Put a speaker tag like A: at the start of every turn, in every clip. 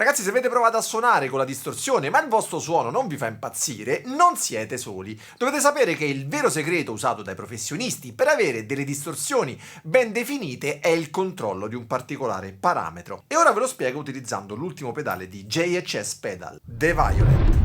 A: Ragazzi, se avete provato a suonare con la distorsione ma il vostro suono non vi fa impazzire, non siete soli. Dovete sapere che il vero segreto usato dai professionisti per avere delle distorsioni ben definite è il controllo di un particolare parametro. E ora ve lo spiego utilizzando l'ultimo pedale di JHS Pedal, The Violet.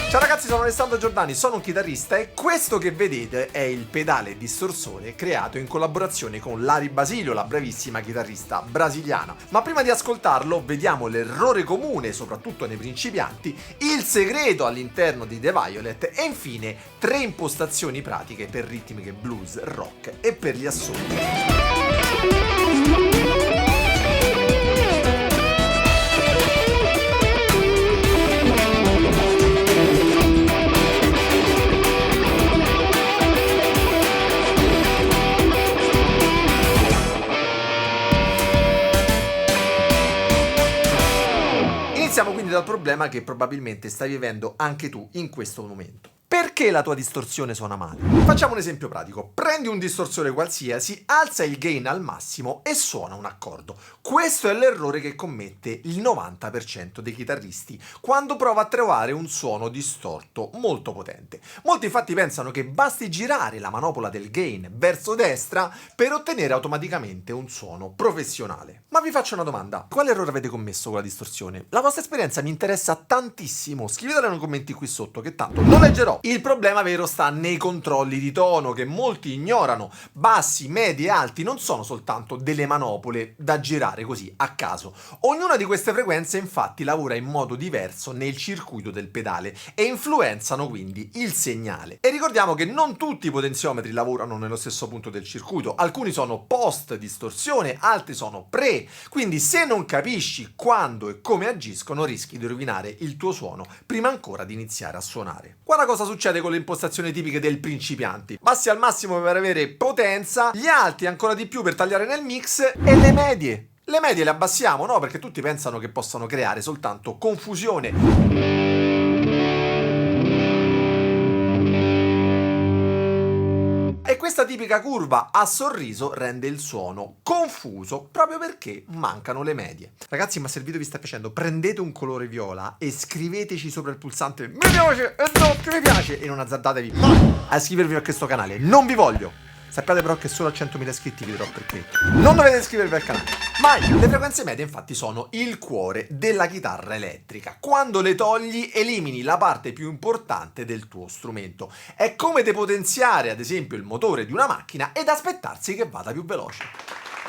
A: Ciao ragazzi, sono Alessandro Giordani, sono un chitarrista e questo che vedete è il pedale distorsore creato in collaborazione con Lari Basilio, la bravissima chitarrista brasiliana. Ma prima di ascoltarlo vediamo l'errore comune, soprattutto nei principianti, il segreto all'interno di The Violet e infine 3 impostazioni pratiche per ritmiche blues, rock e per gli assoli. Iniziamo quindi dal problema che probabilmente stai vivendo anche tu in questo momento. Perché la tua distorsione suona male? Facciamo un esempio pratico. Prendi un distorsore qualsiasi, alza il gain al massimo e suona un accordo. Questo è l'errore che commette il 90% dei chitarristi quando prova a trovare un suono distorto molto potente. Molti infatti pensano che basti girare la manopola del gain verso destra per ottenere automaticamente un suono professionale. Ma vi faccio una domanda: quale errore avete commesso con la distorsione? La vostra esperienza mi interessa tantissimo, scrivetela nei commenti qui sotto che tanto lo leggerò. Il problema vero sta nei controlli di tono che molti ignorano. Bassi, medi e alti non sono soltanto delle manopole da girare così a caso. Ognuna di queste frequenze infatti lavora in modo diverso nel circuito del pedale e influenzano quindi il segnale. E ricordiamo che non tutti i potenziometri lavorano nello stesso punto del circuito, alcuni sono post distorsione, altri sono pre, quindi se non capisci quando e come agiscono rischi di rovinare il tuo suono prima ancora di iniziare a suonare. Guarda cosa succede con le impostazioni tipiche del principianti: bassi al massimo per avere potenza, gli alti ancora di più per tagliare nel mix e le medie. Le medie le abbassiamo, no? Perché tutti pensano che possano creare soltanto confusione. E questa tipica curva a sorriso rende il suono confuso proprio perché mancano le medie. Ragazzi, ma se il video vi sta piacendo, prendete un colore viola e scriveteci sopra il pulsante mi piace e no che mi piace e non azzardatevi mai a iscrivervi a questo canale. Non vi voglio. Sappiate però che solo a 100.000 iscritti vi dirò perché. Non dovete iscrivervi al canale. Mai! Le frequenze medie infatti sono il cuore della chitarra elettrica. Quando le togli elimini la parte più importante del tuo strumento. È come depotenziare ad esempio il motore di una macchina ed aspettarsi che vada più veloce.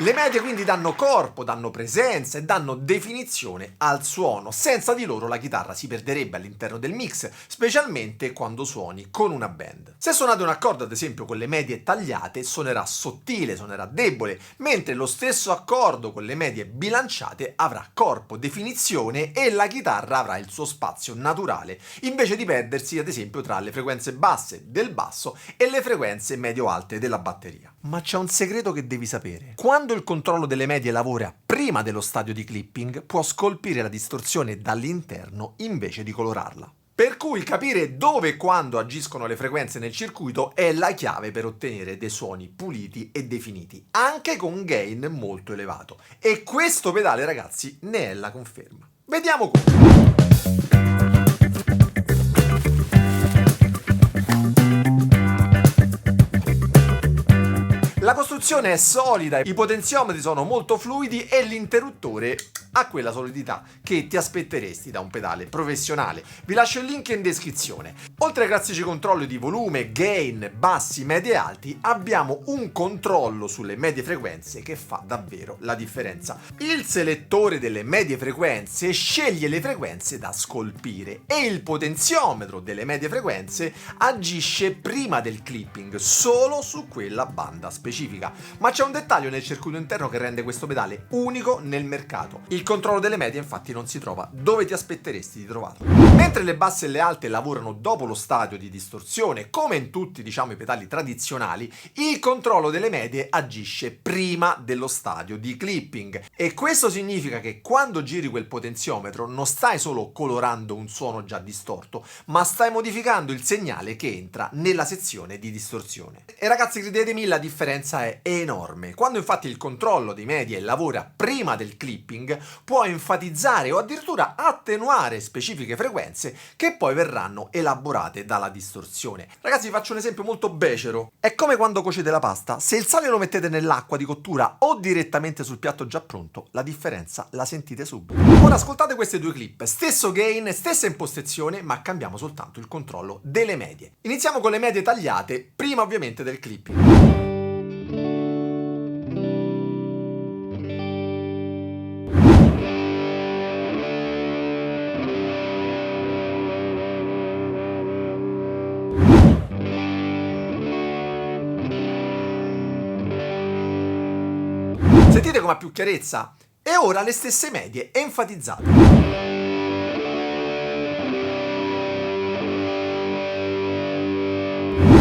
A: Le medie quindi danno corpo, danno presenza e danno definizione al suono. Senza di loro la chitarra si perderebbe all'interno del mix, specialmente quando suoni con una band. Se suonate un accordo ad esempio con le medie tagliate suonerà sottile, suonerà debole, mentre lo stesso accordo con le medie bilanciate avrà corpo, definizione e la chitarra avrà il suo spazio naturale, invece di perdersi ad esempio tra le frequenze basse del basso e le frequenze medio-alte della batteria. Ma c'è un segreto che devi sapere. Quando il controllo delle medie lavora prima dello stadio di clipping, può scolpire la distorsione dall'interno invece di colorarla. Per cui capire dove e quando agiscono le frequenze nel circuito è la chiave per ottenere dei suoni puliti e definiti, anche con un gain molto elevato. E questo pedale, ragazzi, ne è la conferma. Vediamo come. La costruzione è solida, i potenziometri sono molto fluidi e l'interruttore ha quella solidità che ti aspetteresti da un pedale professionale. Vi lascio il link in descrizione. Oltre ai classici controlli di volume, gain, bassi, medie e alti, abbiamo un controllo sulle medie frequenze che fa davvero la differenza. Il selettore delle medie frequenze sceglie le frequenze da scolpire e il potenziometro delle medie frequenze agisce prima del clipping solo su quella banda specifica. Ma c'è un dettaglio nel circuito interno che rende questo pedale unico nel mercato. Il controllo delle medie infatti non si trova dove ti aspetteresti di trovarlo. Mentre le basse e le alte lavorano dopo lo stadio di distorsione, come in tutti i pedali tradizionali, il controllo delle medie agisce prima dello stadio di clipping. E questo significa che quando giri quel potenziometro non stai solo colorando un suono già distorto, ma stai modificando il segnale che entra nella sezione di distorsione. E ragazzi, credetemi, la differenza è enorme. Quando infatti il controllo dei medie lavora prima del clipping, può enfatizzare o addirittura attenuare specifiche frequenze che poi verranno elaborate dalla distorsione. Ragazzi, vi faccio un esempio molto becero. È come quando cuocete la pasta: se il sale lo mettete nell'acqua di cottura o direttamente sul piatto già pronto, la differenza la sentite subito. Ora ascoltate queste due clip, stesso gain, stessa impostazione, ma cambiamo soltanto il controllo delle medie. Iniziamo con le medie tagliate, prima ovviamente del clipping. Sentite come ha più chiarezza? E ora le stesse medie enfatizzate.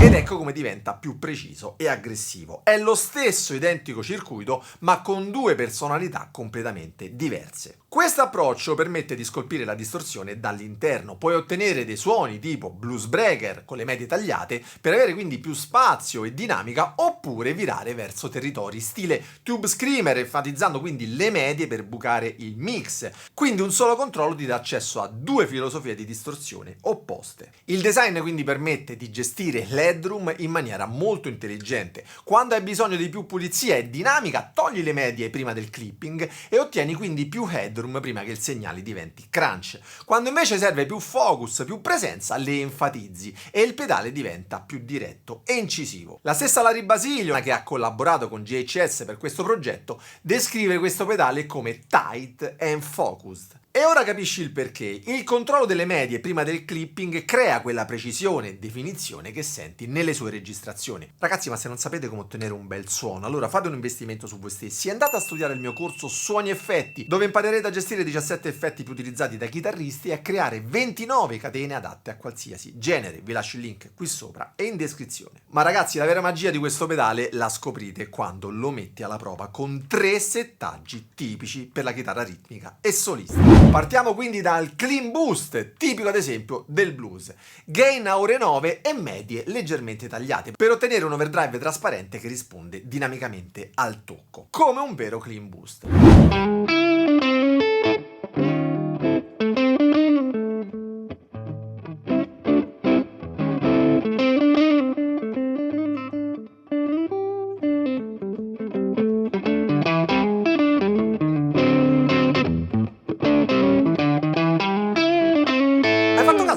A: Ed ecco come diventa più preciso e aggressivo. È lo stesso identico circuito, ma con due personalità completamente diverse. Questo approccio permette di scolpire la distorsione dall'interno. Puoi ottenere dei suoni tipo blues breaker con le medie tagliate per avere quindi più spazio e dinamica, oppure virare verso territori stile tube screamer, enfatizzando quindi le medie per bucare il mix. Quindi un solo controllo ti dà accesso a due filosofie di distorsione opposte. Il design quindi permette di gestire l'headroom in maniera molto intelligente. Quando hai bisogno di più pulizia e dinamica, togli le medie prima del clipping e ottieni quindi più headroom prima che il segnale diventi crunch. Quando invece serve più focus, più presenza, le enfatizzi e il pedale diventa più diretto e incisivo. La stessa Larry Basilio, che ha collaborato con GHS per questo progetto, descrive questo pedale come tight and focused. E ora capisci il perché. Il controllo delle medie prima del clipping crea quella precisione e definizione che senti nelle sue registrazioni. Ragazzi, ma se non sapete come ottenere un bel suono, allora fate un investimento su voi stessi. Andate a studiare il mio corso Suoni Effetti, dove imparerete a gestire 17 effetti più utilizzati dai chitarristi e a creare 29 catene adatte a qualsiasi genere. Vi lascio il link qui sopra e in descrizione. Ma ragazzi, la vera magia di questo pedale la scoprite quando lo metti alla prova con 3 settaggi tipici per la chitarra ritmica e solista. Partiamo quindi dal clean boost, tipico ad esempio del blues. Gain a ore 9 e medie leggermente tagliate per ottenere un overdrive trasparente che risponde dinamicamente al tocco, come un vero clean boost.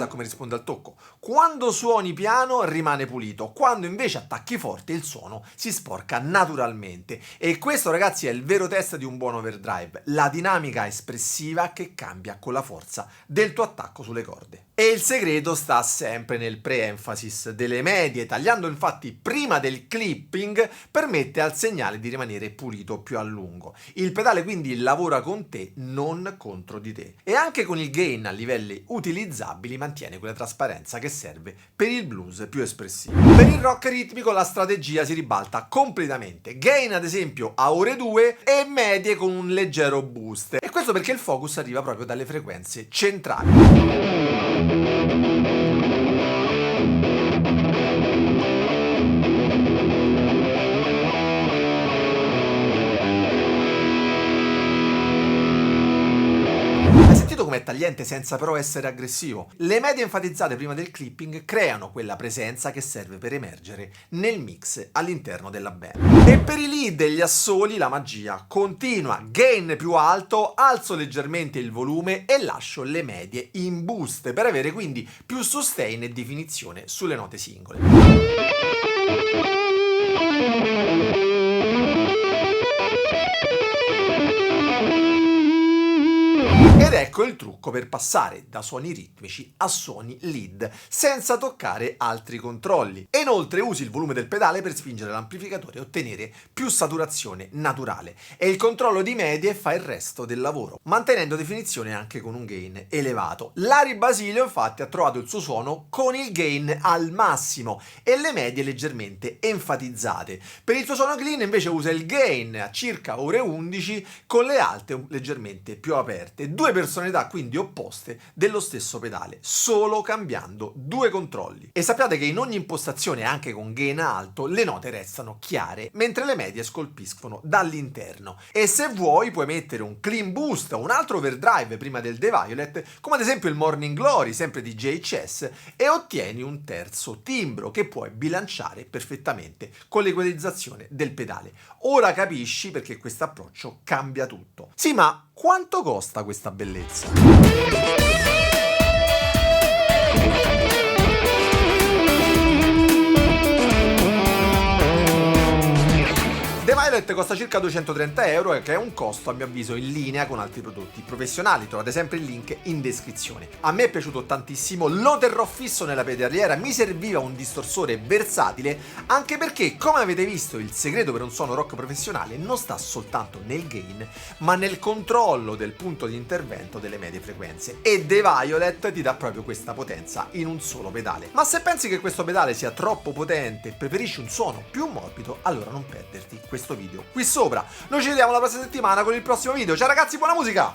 A: Come risponde al tocco. Quando suoni piano rimane pulito, quando invece attacchi forte il suono si sporca naturalmente. E questo, ragazzi, è il vero test di un buon overdrive, la dinamica espressiva che cambia con la forza del tuo attacco sulle corde. E il segreto sta sempre nel pre-emphasis delle medie. Tagliando infatti prima del clipping permette al segnale di rimanere pulito più a lungo. Il pedale quindi lavora con te, non contro di te. E anche con il gain a livelli utilizzabili mantiene quella trasparenza che serve per il blues più espressivo. Per il rock ritmico la strategia si ribalta completamente. Gain ad esempio a ore 2 e medie con un leggero boost. E questo perché il focus arriva proprio dalle frequenze centrali. Hai sentito com'è tagliente senza però essere aggressivo? Le medie enfatizzate prima del clipping creano quella presenza che serve per emergere nel mix all'interno della band. E per i lead e gli assoli la magia continua. Gain più alto, alzo leggermente il volume e lascio le medie in boost per avere quindi più sustain e definizione sulle note singole. Ed ecco il trucco per passare da suoni ritmici a suoni lead, senza toccare altri controlli. E inoltre usi il volume del pedale per spingere l'amplificatore e ottenere più saturazione naturale. E il controllo di medie fa il resto del lavoro, mantenendo definizione anche con un gain elevato. Larry Basilio infatti ha trovato il suo suono con il gain al massimo e le medie leggermente enfatizzate. Per il suo suono clean invece usa il gain a circa ore 11 con le alte leggermente più aperte. Due personalità quindi opposte dello stesso pedale, solo cambiando due controlli. E sappiate che in ogni impostazione, anche con gain alto, le note restano chiare, mentre le medie scolpiscono dall'interno. E se vuoi puoi mettere un clean boost o un altro overdrive prima del The Violet, come ad esempio il Morning Glory, sempre di JHS, e ottieni un terzo timbro che puoi bilanciare perfettamente con l'equalizzazione del pedale. Ora capisci perché questo approccio cambia tutto. Sì, ma quanto costa questa bellezza? The Violet costa circa 230 euro e che è un costo a mio avviso in linea con altri prodotti professionali, trovate sempre il link in descrizione. A me è piaciuto tantissimo, lo terrò fisso nella pedaliera, mi serviva un distorsore versatile, anche perché come avete visto il segreto per un suono rock professionale non sta soltanto nel gain, ma nel controllo del punto di intervento delle medie frequenze, e The Violet ti dà proprio questa potenza in un solo pedale. Ma se pensi che questo pedale sia troppo potente e preferisci un suono più morbido, allora non perderti questo video qui sopra. Noi ci vediamo la prossima settimana con il prossimo video. Ciao ragazzi, buona musica!